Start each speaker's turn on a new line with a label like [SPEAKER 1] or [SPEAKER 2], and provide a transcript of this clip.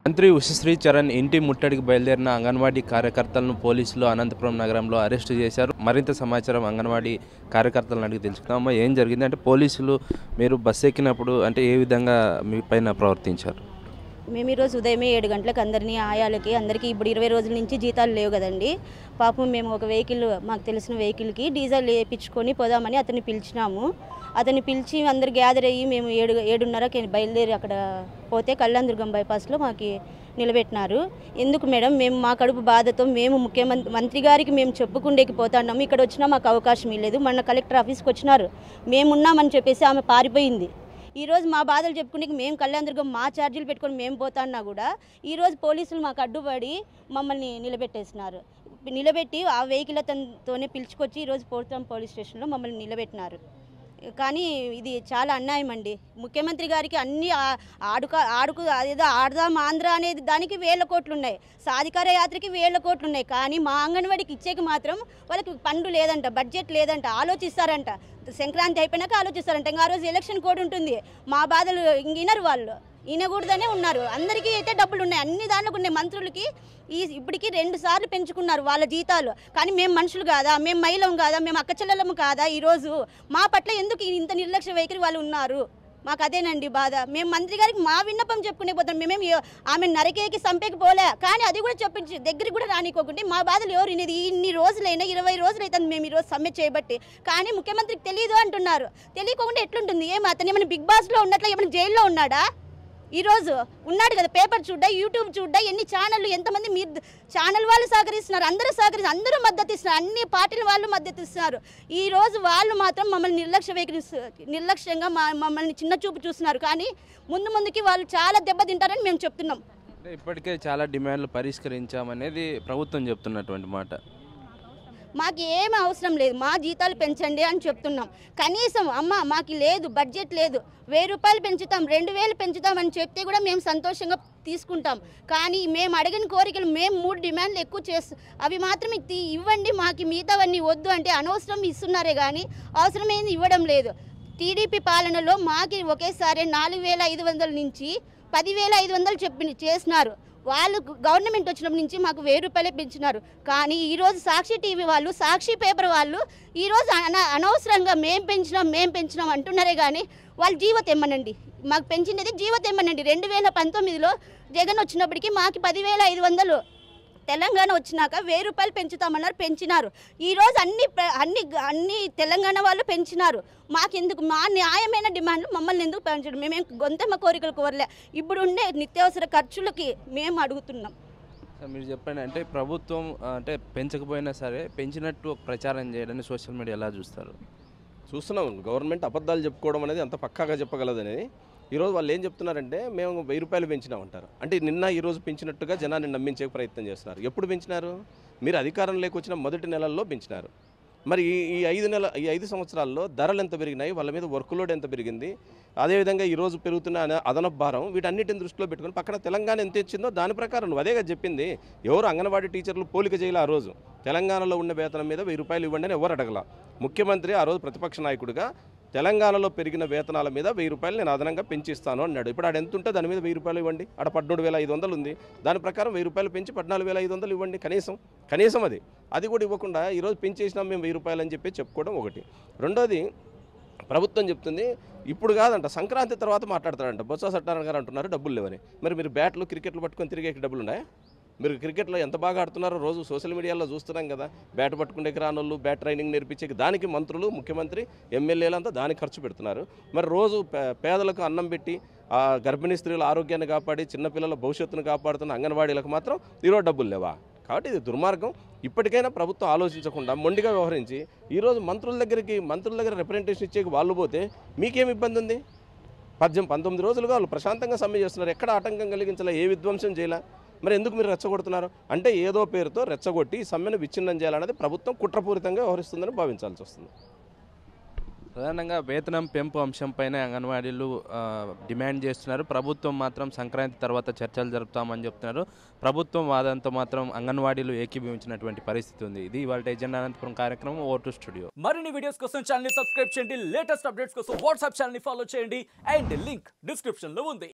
[SPEAKER 1] మంత్రి ఉషశ్రీ చరణ్ ఇంటి ముట్టడికి బయలుదేరిన అంగన్వాడీ కార్యకర్తలను పోలీసులు అనంతపురం నగరంలో అరెస్టు చేశారు. మరింత సమాచారం అంగన్వాడీ కార్యకర్తలను అడిగి తెలుసుకుందాం. ఏం జరిగింది అంటే పోలీసులు మీరు బస్సు ఎక్కినప్పుడు అంటే ఏ విధంగా మీ పైన ప్రవర్తించారు?
[SPEAKER 2] మేము ఈరోజు ఉదయమే 7 గంటలకు అందరినీ ఆయాలకి అందరికీ ఇప్పుడు 20 రోజుల నుంచి జీతాలు లేవు కదండి. పాపం మేము ఒక వెహికల్ మాకు తెలిసిన వెహికల్కి డీజిల్ వేయించుకొని పోదామని అతన్ని పిలిచినాము. అతన్ని పిలిచి అందరు గ్యాదర్ అయ్యి మేము 7:30కి బయలుదేరి అక్కడ పోతే కళ్యాణదుర్గం బైపాస్లో మాకు నిలబెట్టినారు. ఎందుకు మేడం, మేము మా కడుపు బాధతో మేము మంత్రి గారికి మేము చెప్పుకుండేకి పోతున్నాము, ఇక్కడ వచ్చినా మాకు అవకాశం ఇవ్వలేదు. మొన్న కలెక్టర్ ఆఫీస్కి వచ్చినారు, మేమున్నామని చెప్పేసి ఆమె పారిపోయింది. ఈరోజు మా బాధలు చెప్పుకునే మేము కళ్యాణదుర్గం మా ఛార్జీలు పెట్టుకొని మేము పోతున్నా కూడా ఈరోజు పోలీసులు మాకు అడ్డుపడి మమ్మల్ని నిలబెట్టేసినారు. నిలబెట్టి ఆ వెహికల్ అతనితోనే పిలుచుకొచ్చి ఈరోజు పోతాం పోలీస్ స్టేషన్లో మమ్మల్ని నిలబెట్టినారు. కానీ ఇది చాలా అన్యాయం అండి. ముఖ్యమంత్రి గారికి అన్ని ఆడుకు అదేదో ఆడదాం ఆంధ్ర అనేది దానికి 1000 కోట్లు ఉన్నాయి, సాధికార యాత్రకి 1000 కోట్లు ఉన్నాయి. కానీ మా అంగన్వాడికి ఇచ్చేకి మాత్రం వాళ్ళకి పండు లేదంట, బడ్జెట్ లేదంట, ఆలోచిస్తారంట. సంక్రాంతి అయిపోయినాక ఆలోచిస్తారంట. ఇంకా ఆ రోజు ఎలక్షన్ కోడ్ ఉంటుంది. మా బాధలు వినరు వాళ్ళు, వినకూడదనే ఉన్నారు. అందరికీ అయితే డబ్బులు ఉన్నాయి, అన్ని దాంట్లో ఉన్నాయి. మంత్రులకి ఇప్పటికీ 2 సార్లు పెంచుకున్నారు వాళ్ళ జీతాలు. కానీ మేము మనుషులు కాదా, మేము మహిళం కాదా, మేము అక్కచెల్లెలము కాదా? ఈరోజు మా పట్ల ఎందుకు ఇంత నిర్లక్ష్య వైఖరి వాళ్ళు ఉన్నారు? మాకు అదేనండి బాధ. మేము మంత్రి గారికి మా విన్నపం చెప్పుకునే పోతాం. మేమేమి ఆమె నరకేకి సంపేకి పోలే, కానీ అది కూడా చెప్పించి దగ్గరికి కూడా రానికోకుంటే మా బాధలు ఎవరు వినేది? ఇన్ని రోజులైనా 20 రోజులు అవుతుంది మేము ఈరోజు సమ్మె చేయబట్టి. కానీ ముఖ్యమంత్రికి తెలియదు అంటున్నారు. తెలియకుండా ఎట్లుంటుంది? అతను ఏమైనా బిగ్ బాస్లో ఉన్నట్లు ఏమైనా జైల్లో ఉన్నాడా? ఈరోజు ఉన్నాడు కదా, పేపర్ చూడ్డా, యూట్యూబ్ చూడ్డా, ఎన్ని ఛానళ్ళు, ఎంతమంది మీరు ఛానల్ వాళ్ళు సహకరిస్తున్నారు, అందరూ మద్దతు ఇస్తున్నారు, అన్ని పార్టీల వాళ్ళు మద్దతు ఇస్తున్నారు. ఈరోజు వాళ్ళు మాత్రం మమ్మల్ని నిర్లక్ష్యంగా మమ్మల్ని చిన్న చూపు చూస్తున్నారు. కానీ ముందుకి వాళ్ళు చాలా దెబ్బతింటారని మేము చెప్తున్నాం.
[SPEAKER 1] అంటే ఇప్పటికే చాలా డిమాండ్లు పరిష్కరించామనేది ప్రభుత్వం చెప్తున్నటువంటి మాట.
[SPEAKER 2] మాకు ఏమీ అవసరం లేదు, మా జీతాలు పెంచండి అని చెప్తున్నాం. కనీసం అమ్మ మాకు లేదు, బడ్జెట్ లేదు, 1000 రూపాయలు పెంచుతాం, 2000 పెంచుతాం అని చెప్తే కూడా మేము సంతోషంగా తీసుకుంటాం. కానీ మేము అడిగిన కోరికలు మేము 3 డిమాండ్లు ఎక్కువ అవి మాత్రం ఇవ్వండి, మాకు మిగతావన్నీ వద్దు అంటే అనవసరం ఇస్తున్నారే కానీ అవసరమైంది ఇవ్వడం లేదు. టీడీపీ పాలనలో మాకు ఒకేసారి 4500 నుంచి 10500 చేసినారు. వాళ్ళు గవర్నమెంట్ వచ్చినప్పటి నుంచి మాకు 1000 రూపాయలే పెంచినారు. కానీ ఈరోజు సాక్షి టీవీ వాళ్ళు, సాక్షి పేపర్ వాళ్ళు ఈరోజు అనవసరంగా మేము పెంచినాం అంటున్నారే కానీ వాళ్ళు జీవో తెమ్మనండి, మాకు పెంచినది జీవో తెమ్మనండి. 2019లో జగన్ వచ్చినప్పటికీ మాకు 10,500, తెలంగాణ వచ్చినాక 1000 రూపాయలు పెంచుతామన్నారు, పెంచినారు. ఈరోజు అన్ని తెలంగాణ వాళ్ళు పెంచినారు. మాకెందుకు? మా న్యాయమైన డిమాండ్లు మమ్మల్ని ఎందుకు పెంచడం? మేమేం గొంతెమ్మ కోరికలు కోరలే, ఇప్పుడు ఉండే నిత్యావసర ఖర్చులకి మేము అడుగుతున్నాం.
[SPEAKER 1] మీరు చెప్పండి, అంటే ప్రభుత్వం అంటే పెంచకపోయినా సరే పెంచినట్టు ప్రచారం చేయడాన్ని సోషల్ మీడియా ఎలా చూస్తారు?
[SPEAKER 3] చూస్తున్నాం. గవర్నమెంట్ అబద్ధాలు చెప్పుకోవడం అనేది అంత పక్కాగా చెప్పగలదని. ఈరోజు వాళ్ళు ఏం చెప్తున్నారంటే మేము 1000 రూపాయలు పెంచినామంటారు. అంటే నిన్న ఈరోజు పెంచినట్టుగా జనాన్ని నమ్మించే ప్రయత్నం చేస్తున్నారు. ఎప్పుడు పెంచినారు? మీరు అధికారంలోకి వచ్చిన మొదటి నెలల్లో పెంచినారు. మరి ఈ 5 సంవత్సరాల్లో ధరలు ఎంత పెరిగినాయి, వాళ్ళ మీద వర్క్ లోడ్ ఎంత పెరిగింది, అదేవిధంగా ఈరోజు పెరుగుతున్న అదనపు భారం, వీటన్నిటిని దృష్టిలో పెట్టుకుని పక్కన తెలంగాణ ఎంత ఇచ్చిందో దాని ప్రకారం నువ్వు అదేగా చెప్పింది. ఎవరు అంగన్వాడీ టీచర్లు పోలిక చేయాలి? ఆ రోజు తెలంగాణలో ఉన్న వేతనం మీద 1000 రూపాయలు ఇవ్వండి అని ఎవరు అడగల. ముఖ్యమంత్రి ఆ రోజు ప్రతిపక్ష నాయకుడిగా తెలంగాణలో పెరిగిన వేతనాల మీద 1000 రూపాయలు నేను అదనంగా పెంచిస్తాను అన్నాడు. ఇప్పుడు ఆడ ఎంత ఉంటే దాని మీద 1000 రూపాయలు ఇవ్వండి. ఆడ 13,500 ఉంది, దాని ప్రకారం 1000 రూపాయలు పెంచి 14,500 ఇవ్వండి కనీసం అది కూడా ఇవ్వకుండా ఈరోజు పెంచేసినాం మేము 1000 రూపాయలు అని చెప్పి చెప్పుకోవడం ఒకటి. రెండోది, ప్రభుత్వం చెప్తుంది ఇప్పుడు కాదంట, సంక్రాంతి తర్వాత మాట్లాడతారంట. బొత్స సత్యనారాయణ గారు అంటున్నారు డబ్బులు లేవని. మరి మీరు బ్యాట్లు క్రికెట్లు పట్టుకొని తిరిగే డబ్బులు ఉన్నాయా? మీరు క్రికెట్లో ఎంత బాగా ఆడుతున్నారో రోజు సోషల్ మీడియాలో చూస్తున్నాం కదా. బ్యాట్ పట్టుకునేకి రానోళ్ళు, బ్యాట్ ట్రైనింగ్ నేర్పించేకి దానికి మంత్రులు, ముఖ్యమంత్రి, ఎమ్మెల్యేలు అంతా దానికి ఖర్చు పెడుతున్నారు. మరి రోజు పేదలకు అన్నం పెట్టి గర్భిణీ స్త్రీల ఆరోగ్యాన్ని కాపాడి చిన్నపిల్లల భవిష్యత్తును కాపాడుతున్న అంగన్వాడీలకు మాత్రం ఈరోజు డబ్బులు లేవా? కాబట్టి ఇది దుర్మార్గం. ఇప్పటికైనా ప్రభుత్వం ఆలోచించకుండా మొండిగా వ్యవహరించి ఈరోజు మంత్రుల దగ్గర రిప్రజెంటేషన్ ఇచ్చేకి వాళ్ళు పోతే మీకేం ఇబ్బంది ఉంది? 19 రోజులుగా వాళ్ళు ప్రశాంతంగా సమ్మె చేస్తున్నారు, ఎక్కడ ఆటంకం కలిగించాలా, ఏ విధ్వంసం చేయాలా? మరి ఎందుకు మీరు రెచ్చగొడుతున్నారు? అంటే ఏదో పేరుతో రెచ్చగొట్టి సమ్మెను విచ్ఛిన్నం చేయాలనేది ప్రభుత్వం కుట్రపూరితంగా వ్యవహరిస్తుందని భావించాల్సి వస్తుంది.
[SPEAKER 1] ప్రధానంగా వేతనం పెంపు అంశంపైన అంగన్వాడీలు డిమాండ్ చేస్తున్నారు. ప్రభుత్వం మాత్రం సంక్రాంతి తర్వాత చర్చలు జరుపుతామని చెప్తున్నారు. ప్రభుత్వం వాదంతో మాత్రం అంగన్వాడీలు ఏకీభవించినటువంటి పరిస్థితి ఉంది. ఇది ఇవాళ ఎజెండా అనంతపురం కార్యక్రమం. Vote studio.
[SPEAKER 4] మరిన్ని వీడియోస్ కోసం ఛానల్ ని సబ్స్క్రైబ్ చేయండి, లేటెస్ట్ అప్డేట్స్ కోసం వాట్సాప్ ఛానల్ ని ఫాలో చేయండి అండ్ లింక్ డిస్క్రిప్షన్ లో ఉంది.